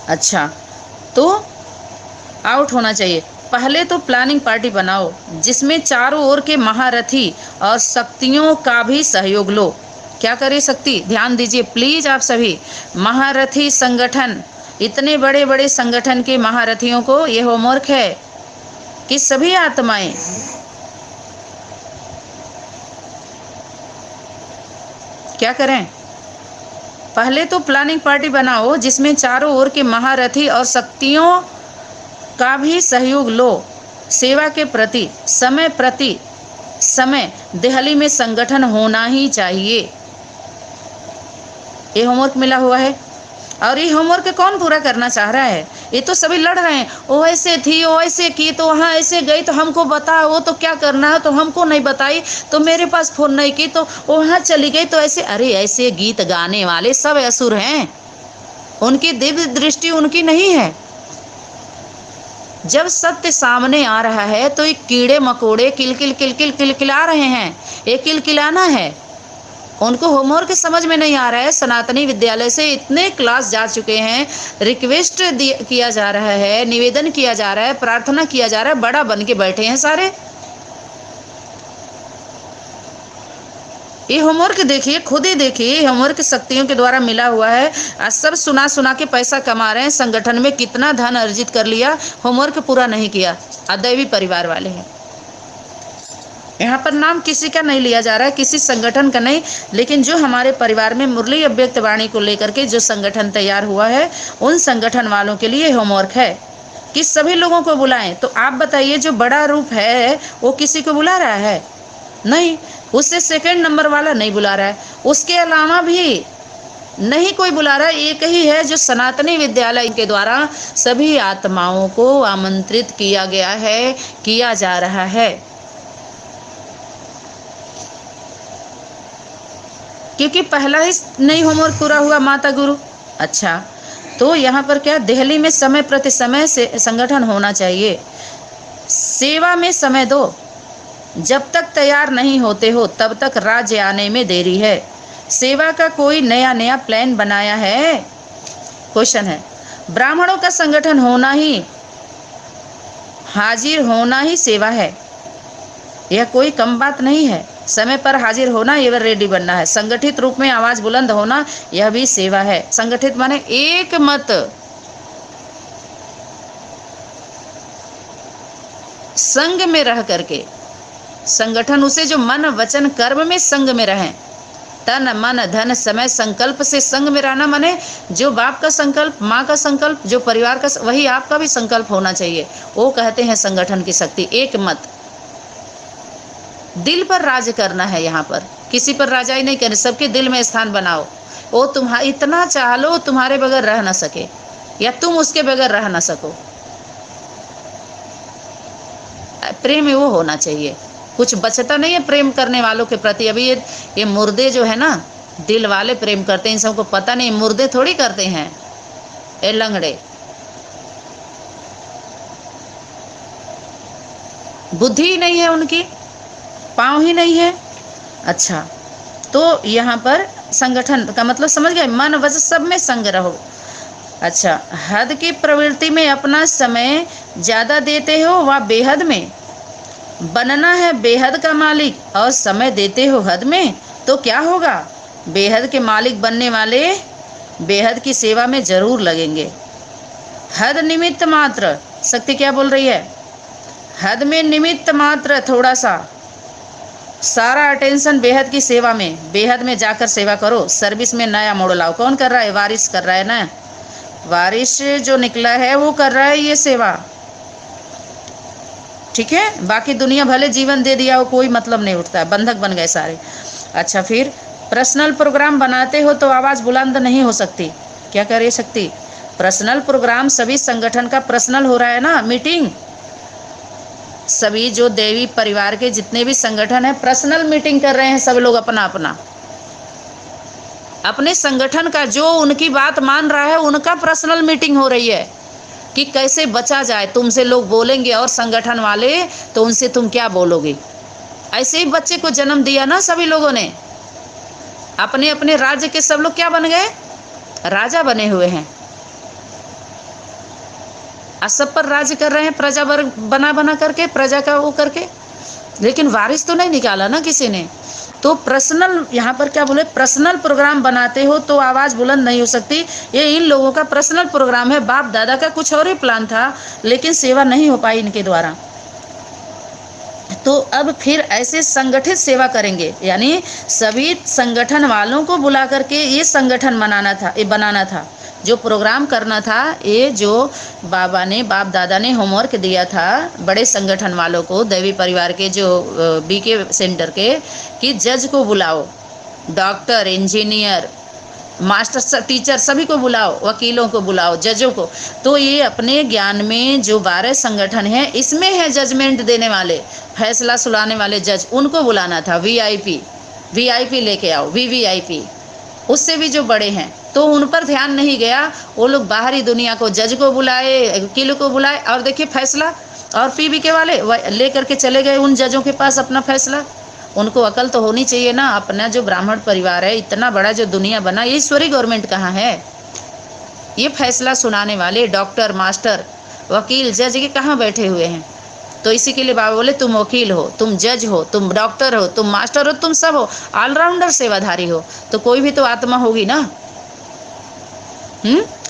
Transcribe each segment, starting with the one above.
अच्छा, तो आउट होना चाहिए। पहले तो प्लानिंग पार्टी बनाओ जिसमें चारों ओर के महारथी और शक्तियों का भी सहयोग लो। क्या करे शक्ति, ध्यान दीजिए प्लीज आप सभी। महारथी संगठन, इतने बड़े बड़े संगठन के महारथियों को ये होमवर्क है कि सभी आत्माएं क्या करें। पहले तो प्लानिंग पार्टी बनाओ जिसमें चारों ओर के महारथी और शक्तियों का भी सहयोग लो। सेवा के प्रति समय दिल्ली में संगठन होना ही चाहिए। ये होमवर्क मिला हुआ है और ये होमवर्क कौन पूरा करना चाह रहा है? ये तो सभी लड़ रहे हैं, वो ऐसे थी, वो ऐसे की, तो वहाँ ऐसे गई तो हमको बता, वो तो क्या करना है तो हमको नहीं बताई, तो मेरे पास फोन नहीं की, तो वहाँ चली गई, तो ऐसे। अरे ऐसे गीत गाने वाले सब असुर हैं, उनकी दिव्य दृष्टि उनकी नहीं है। जब सत्य सामने आ रहा है तो ये कीड़े मकोड़े किलकिल किलकिल किलकिला रहे हैं, ये किलकिलाना है। उनको होमवर्क समझ में नहीं आ रहा है। सनातनी विद्यालय से इतने क्लास जा चुके हैं, रिक्वेस्ट किया जा रहा है, निवेदन किया जा रहा है, प्रार्थना किया जा रहा है, बड़ा बन के बैठे हैं सारे। ये होमवर्क देखिए, खुद ही देखिए, होमवर्क शक्तियों के द्वारा मिला हुआ है। आज सब सुना सुना के पैसा कमा रहे हैं, संगठन में कितना धन अर्जित कर लिया, होमवर्क पूरा नहीं किया। अदैवी परिवार वाले हैं। यहाँ पर नाम किसी का नहीं लिया जा रहा है, किसी संगठन का नहीं, लेकिन जो हमारे परिवार में मुरली अव्यक्त वाणी को लेकर के जो संगठन तैयार हुआ है, उन संगठन वालों के लिए होमवर्क है कि सभी लोगों को बुलाएं। तो आप बताइए, जो बड़ा रूप है वो किसी को बुला रहा है? नहीं, उससे सेकंड नंबर वाला नहीं बुला रहा है, उसके अलावा भी नहीं कोई बुला रहा है। एक ही है जो सनातनी विद्यालय के द्वारा सभी आत्माओं को आमंत्रित किया गया है, किया जा रहा है, क्योंकि पहला ही नहीं होमवर्क पूरा हुआ माता गुरु। अच्छा, तो यहाँ पर क्या, दिल्ली में समय प्रति समय से संगठन होना चाहिए। सेवा में समय दो, जब तक तैयार नहीं होते हो तब तक राज्य आने में देरी है। सेवा का कोई नया प्लान बनाया है? क्वेश्चन है। ब्राह्मणों का संगठन होना ही, हाजिर होना ही सेवा है, यह कोई कम बात नहीं है। समय पर हाजिर होना, एवं रेडी बनना है। संगठित रूप में आवाज बुलंद होना, यह भी सेवा है। संगठित माने एक मत, संग में रह करके संगठन, उसे जो मन वचन कर्म में संग में रहें, तन मन धन समय संकल्प से संग में रहना, माने जो बाप का संकल्प, माँ का संकल्प, जो परिवार का, वही आपका भी संकल्प होना चाहिए। वो कहते हैं संगठन की शक्ति। एक मत, दिल पर राज करना है। यहाँ पर किसी पर राजाई नहीं करनी, सबके दिल में स्थान बनाओ। वो तुम्हारा इतना चाह लो तुम्हारे बगैर रह ना सके, या तुम उसके बगैर रह ना सको। प्रेम वो होना चाहिए, कुछ बचता नहीं है प्रेम करने वालों के प्रति। अभी ये मुर्दे जो है ना, दिल वाले प्रेम करते हैं, इन सबको पता नहीं, मुर्दे थोड़ी करते हैं, ये लंगड़े, बुद्धि ही नहीं है उनकी, पाँव ही नहीं है। अच्छा, तो यहाँ पर संगठन का मतलब समझ गए, मन वचन सब में संग रहो। अच्छा, हद की प्रवृत्ति में अपना समय ज़्यादा देते हो व बेहद में, बनना है बेहद का मालिक और समय देते हो हद में, तो क्या होगा? बेहद के मालिक बनने वाले बेहद की सेवा में जरूर लगेंगे। हद निमित्त मात्र, शक्ति क्या बोल रही है? हद में निमित्त मात्र, थोड़ा सा, सारा अटेंशन बेहद की सेवा में, बेहद में जाकर सेवा करो। सर्विस में नया मोड़ लाओ। कौन कर रहा है? वारिस कर रहा है ना, वारिस जो निकला है वो कर रहा है ये सेवा, ठीक है। बाकी दुनिया भले जीवन दे दिया हो, कोई मतलब नहीं उठता, बंधक बन गए सारे। अच्छा, फिर पर्सनल प्रोग्राम बनाते हो तो आवाज़ बुलंद नहीं हो सकती। क्या करे शक्ति? पर्सनल प्रोग्राम सभी संगठन का पर्सनल हो रहा है ना, मीटिंग, सभी जो देवी परिवार के जितने भी संगठन है पर्सनल मीटिंग कर रहे हैं सब लोग, अपना अपना अपने संगठन का जो उनकी बात मान रहा है उनका पर्सनल मीटिंग हो रही है कि कैसे बचा जाए। तुमसे लोग बोलेंगे और संगठन वाले, तो उनसे तुम क्या बोलोगे? ऐसे ही बच्चे को जन्म दिया ना सभी लोगों ने, अपने अपने राज्य के सब लोग क्या बन गए? राजा बने हुए हैं। आज सब पर राज्य कर रहे हैं, प्रजा वर्ग बना बना करके, प्रजा का वो करके, लेकिन वारिस तो नहीं निकाला ना किसी ने। तो पर्सनल, यहाँ पर क्या बोले, पर्सनल प्रोग्राम बनाते हो तो आवाज़ बुलंद नहीं हो सकती। ये इन लोगों का पर्सनल प्रोग्राम है, बाप दादा का कुछ और ही प्लान था, लेकिन सेवा नहीं हो पाई इनके द्वारा। तो अब फिर ऐसे संगठित सेवा करेंगे, यानी सभी संगठन वालों को बुला करके ये संगठन बनाना था, ये बनाना था, जो प्रोग्राम करना था, ये जो बाबा ने, बाप दादा ने होमवर्क दिया था बड़े संगठन वालों को, देवी परिवार के जो बीके सेंटर के, कि जज को बुलाओ, डॉक्टर, इंजीनियर, मास्टर, टीचर, सभी को बुलाओ, वकीलों को बुलाओ, जजों को। तो ये अपने ज्ञान में जो 12 संगठन है, इसमें है जजमेंट देने वाले, फैसला सुनाने वाले जज, उनको बुलाना था। वीआईपी लेके आओ, वीवीआईपी, उससे भी जो बड़े हैं, तो उन पर ध्यान नहीं गया। वो लोग बाहरी दुनिया को, जज को बुलाए, वकीलों को बुलाए, और देखिए फैसला, और पीबीके वाले लेकर के चले गए उन जजों के पास अपना फैसला। उनको अकल तो होनी चाहिए ना। अपना जो ब्राह्मण परिवार है, इतना बड़ा जो दुनिया बना, ये ईश्वरी गवर्नमेंट कहाँ है? ये फैसला सुनाने वाले डॉक्टर, मास्टर, वकील, जज के कहाँ बैठे हुए हैं? तो इसी के लिए बाबा बोले, तुम वकील हो, तुम जज हो, तुम डॉक्टर हो, तुम मास्टर हो, तुम सब हो, ऑलराउंडर सेवाधारी हो, तो कोई भी तो आत्मा होगी ना।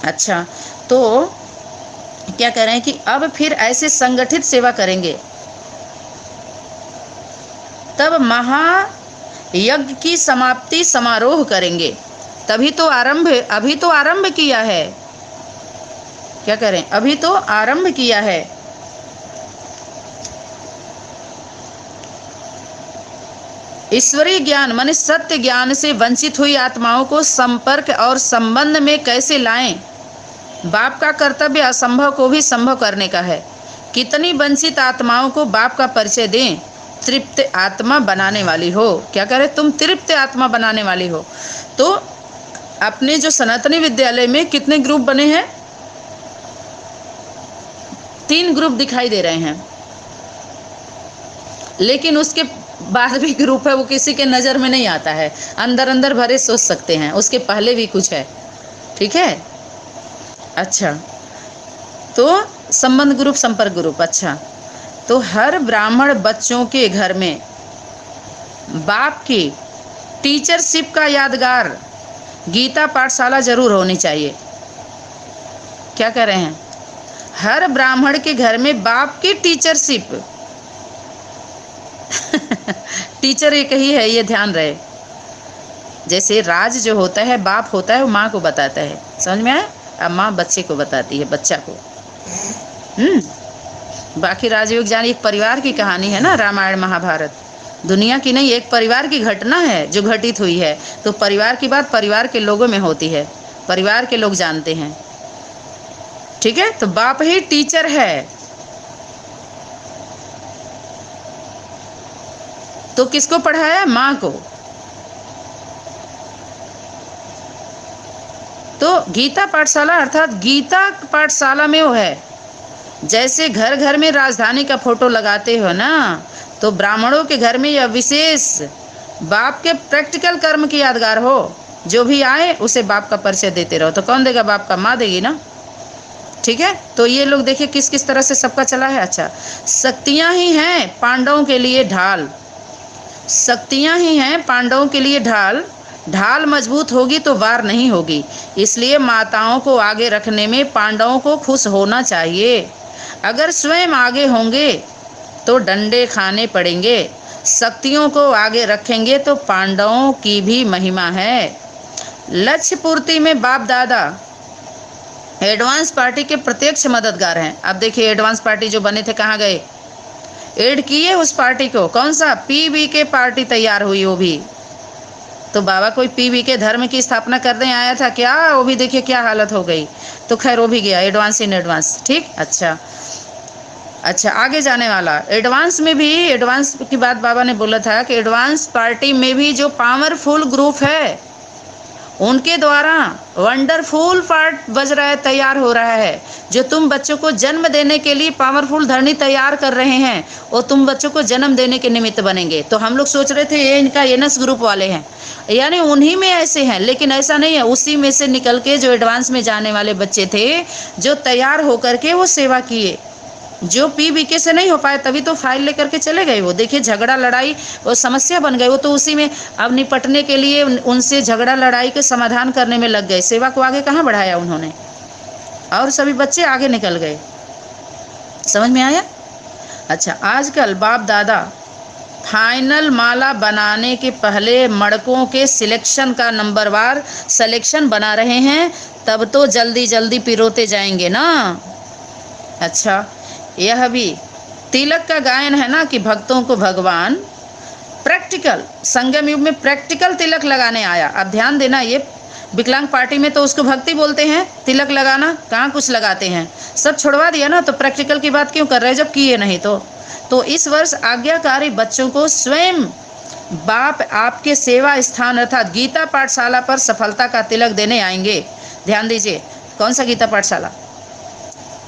अच्छा, तो क्या कह रहे हैं कि अब फिर ऐसे संगठित सेवा करेंगे, तब महायज्ञ की समाप्ति समारोह करेंगे। तभी तो आरंभ, अभी तो आरंभ किया है। क्या करें, अभी तो आरंभ किया है। ईश्वरीय ज्ञान माने सत्य ज्ञान से वंचित हुई आत्माओं को संपर्क और संबंध में कैसे लाएं। बाप का कर्तव्य असंभव को भी संभव करने का है। कितनी वंचित आत्माओं को बाप का परिचय दें, तृप्त आत्मा बनाने वाली हो। क्या करे, तुम तृप्त आत्मा बनाने वाली हो। तो अपने जो सनातनी विद्यालय में कितने ग्रुप बने हैं? 3 ग्रुप दिखाई दे रहे हैं, लेकिन उसके बाद भी ग्रुप है, वो किसी के नज़र में नहीं आता है। अंदर अंदर भरे सोच सकते हैं, उसके पहले भी कुछ है। ठीक है, अच्छा, तो संबंध ग्रुप, संपर्क ग्रुप। अच्छा, तो हर ब्राह्मण बच्चों के घर में बाप की टीचरशिप का यादगार गीता पाठशाला जरूर होनी चाहिए। क्या कह रहे हैं? हर ब्राह्मण के घर में बाप की टीचरशिप टीचर एक ही है, ये ध्यान रहे। जैसे राज जो होता है, बाप होता है, वो माँ को बताता है, समझ में आया? अब माँ बच्चे को बताती है, बच्चा को। बाकी राजयोग जान एक परिवार की कहानी है ना, रामायण महाभारत, दुनिया की नहीं, एक परिवार की घटना है जो घटित हुई है। तो परिवार की बात परिवार के लोगों में होती है, परिवार के लोग जानते हैं। ठीक है, तो बाप ही टीचर है। तो किसको पढ़ाया? माँ को। तो गीता पाठशाला अर्थात गीता पाठशाला में वो है। जैसे घर घर में राजधानी का फोटो लगाते हो ना, तो ब्राह्मणों के घर में यह विशेष बाप के प्रैक्टिकल कर्म की यादगार हो। जो भी आए उसे बाप का परिचय देते रहो। तो कौन देगा? बाप का माँ देगी ना। ठीक है, तो ये लोग देखिए किस किस तरह से सबका चला है। अच्छा, शक्तियाँ ही हैं पांडवों के लिए ढाल, शक्तियाँ ही हैं पांडवों के लिए ढाल। ढाल मजबूत होगी तो वार नहीं होगी, इसलिए माताओं को आगे रखने में पांडवों को खुश होना चाहिए। अगर स्वयं आगे होंगे तो डंडे खाने पड़ेंगे, शक्तियों को आगे रखेंगे तो पांडवों की भी महिमा है। लक्ष्य पूर्ति में बाप दादा एडवांस पार्टी के प्रत्यक्ष मददगार हैं। अब देखिए एडवांस पार्टी जो बने थे कहाँ गए? एड किए उस पार्टी को। कौन सा? पीबीके पार्टी तैयार हुई, वो भी तो बाबा कोई पीबीके धर्म की स्थापना करने आया था क्या? वो भी देखिए क्या हालत हो गई। तो खैर वो भी गया, एडवांस इन एडवांस। ठीक, अच्छा आगे जाने वाला एडवांस में भी, एडवांस की बात बाबा ने बोला था कि एडवांस पार्टी में भी जो पावरफुल ग्रुप है उनके द्वारा वंडरफुल पार्ट बज रहा है, तैयार हो रहा है। जो तुम बच्चों को जन्म देने के लिए पावरफुल धरनी तैयार कर रहे हैं, वो तुम बच्चों को जन्म देने के निमित्त बनेंगे। तो हम लोग सोच रहे थे ये इनका एनएस ग्रुप वाले हैं, यानी उन्हीं में ऐसे हैं, लेकिन ऐसा नहीं है। उसी में से निकल के जो एडवांस में जाने वाले बच्चे थे, जो तैयार होकर के वो सेवा किए, जो PBK से नहीं हो पाए, तभी तो फाइल लेकर के चले गए। वो देखिए झगड़ा लड़ाई वो समस्या बन गए, वो तो उसी में अब निपटने के लिए उनसे झगड़ा लड़ाई के समाधान करने में लग गए। सेवा को आगे कहाँ बढ़ाया उन्होंने, और सभी बच्चे आगे निकल गए। समझ में आया? अच्छा, आजकल बाप दादा फाइनल माला बनाने के पहले मड़कों के सिलेक्शन का नंबरवार सिलेक्शन बना रहे हैं, तब तो जल्दी जल्दी पिरोते जाएंगे ना। अच्छा, यह भी तिलक का गायन है ना, कि भक्तों को भगवान प्रैक्टिकल, संगम युग में प्रैक्टिकल तिलक लगाने आया। अब ध्यान देना, ये विकलांग पार्टी में तो उसको भक्ति बोलते हैं, तिलक लगाना कहाँ कुछ लगाते हैं, सब छुड़वा दिया ना। तो प्रैक्टिकल की बात क्यों कर रहे हैं जब किए नहीं? तो इस वर्ष आज्ञाकारी बच्चों को स्वयं बाप आपके सेवा स्थान अर्थात गीता पाठशाला पर सफलता का तिलक देने आएंगे। ध्यान दीजिए, कौन सा गीता पाठशाला?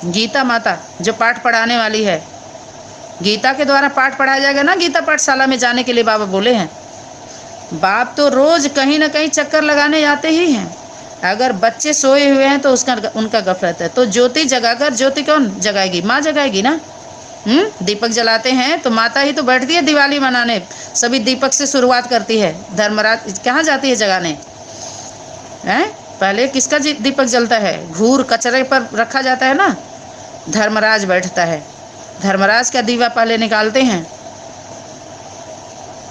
गीता माता जो पाठ पढ़ाने वाली है, गीता के द्वारा पाठ पढ़ाया जाएगा ना। गीता पाठशाला में जाने के लिए बाबा बोले हैं। बाप तो रोज कहीं ना कहीं चक्कर लगाने जाते ही हैं। अगर बच्चे सोए हुए हैं तो उनका गफलत है। तो ज्योति जगाकर, ज्योति कौन जगाएगी? माँ जगाएगी ना। दीपक जलाते हैं तो माता ही तो बैठती है दिवाली मनाने, सभी दीपक से शुरुआत करती है। धर्मराज कहाँ जाती है जगाने? हैं? पहले किसका दीपक जलता है? घूर कचरे पर रखा जाता है ना, धर्मराज बैठता है, धर्मराज का दीवा पहले निकालते हैं,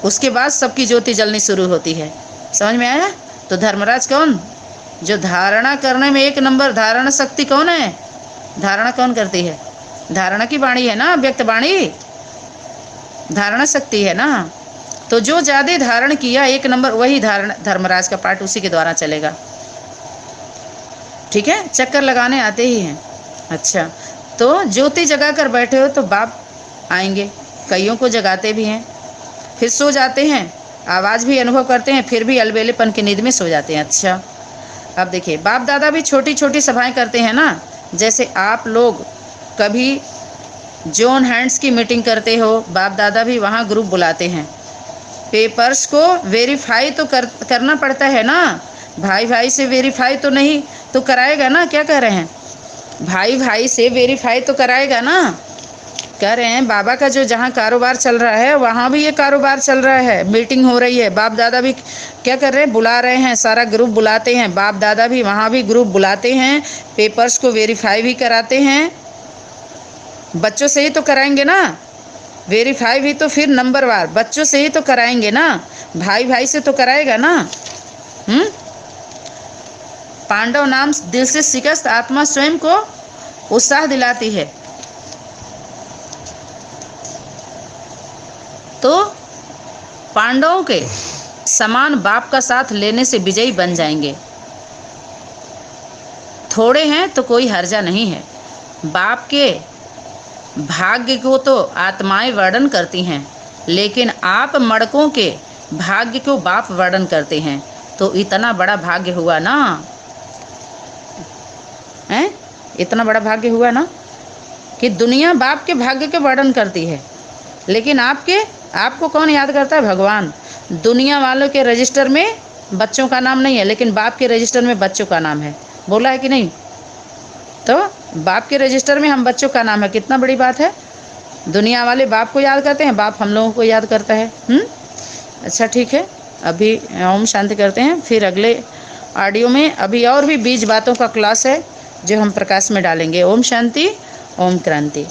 उसके बाद सबकी ज्योति जलनी शुरू होती है। समझ में आया? तो धर्मराज कौन? जो धारणा करने में 1 नंबर, धारणा शक्ति कौन है? धारणा कौन करती है? धारणा की वाणी है ना, व्यक्त वाणी धारणा शक्ति है ना। तो जो ज्यादा धारण किया 1 नंबर, वही धर्मराज का पाठ उसी के द्वारा चलेगा। ठीक है, चक्कर लगाने आते ही हैं। अच्छा, तो ज्योति जगा कर बैठे हो तो बाप आएंगे, कईयों को जगाते भी हैं, फिर सो जाते हैं, आवाज़ भी अनुभव करते हैं, फिर भी अलबेलेपन की नींद में सो जाते हैं। अच्छा, अब देखिए, बाप दादा भी छोटी छोटी सभाएं करते हैं ना। जैसे आप लोग कभी जॉन हैंड्स की मीटिंग करते हो, बाप दादा भी वहाँ ग्रुप बुलाते हैं। पेपर्स को वेरीफाई तो करना पड़ता है ना। भाई भाई से वेरीफाई तो नहीं तो कराएगा ना। क्या कह रहे हैं? भाई भाई से वेरीफाई तो कराएगा ना। कह रहे हैं बाबा का जो जहाँ कारोबार चल रहा है वहाँ भी ये कारोबार चल रहा है, मीटिंग हो रही है। बाप दादा भी क्या कर रहे हैं? बुला रहे हैं, सारा ग्रुप बुलाते हैं। बाप दादा भी वहाँ भी ग्रुप बुलाते हैं, पेपर्स को वेरीफाई भी कराते हैं। बच्चों से ही तो कराएंगे ना, वेरीफाई भी तो फिर नंबरवार बच्चों से ही तो कराएंगे ना, भाई भाई से तो कराएगा ना। पांडव नाम दिल से शिकस्त आत्मा स्वयं को उत्साह दिलाती है। तो पांडवों के समान बाप का साथ लेने से विजयी बन जाएंगे। थोड़े हैं तो कोई हर्जा नहीं है। बाप के भाग्य को तो आत्माएं वर्णन करती हैं, लेकिन आप मड़कों के भाग्य को बाप वर्णन करते हैं। तो इतना बड़ा भाग्य हुआ ना, हैं? इतना बड़ा भाग्य हुआ ना कि दुनिया बाप के भाग्य के वर्णन करती है, लेकिन आपको कौन याद करता है? भगवान। दुनिया वालों के रजिस्टर में बच्चों का नाम नहीं है, लेकिन बाप के रजिस्टर में बच्चों का नाम है। बोला है कि नहीं? तो बाप के रजिस्टर में हम बच्चों का नाम है, कितना बड़ी बात है। दुनिया वाले बाप को याद करते हैं, बाप हम लोगों को याद करता है। अच्छा, ठीक है, अभी ओम शांति करते हैं, फिर अगले ऑडियो में अभी और भी 20 बातों का क्लास है जो हम प्रकाश में डालेंगे। ओम शांति, ओम क्रांति।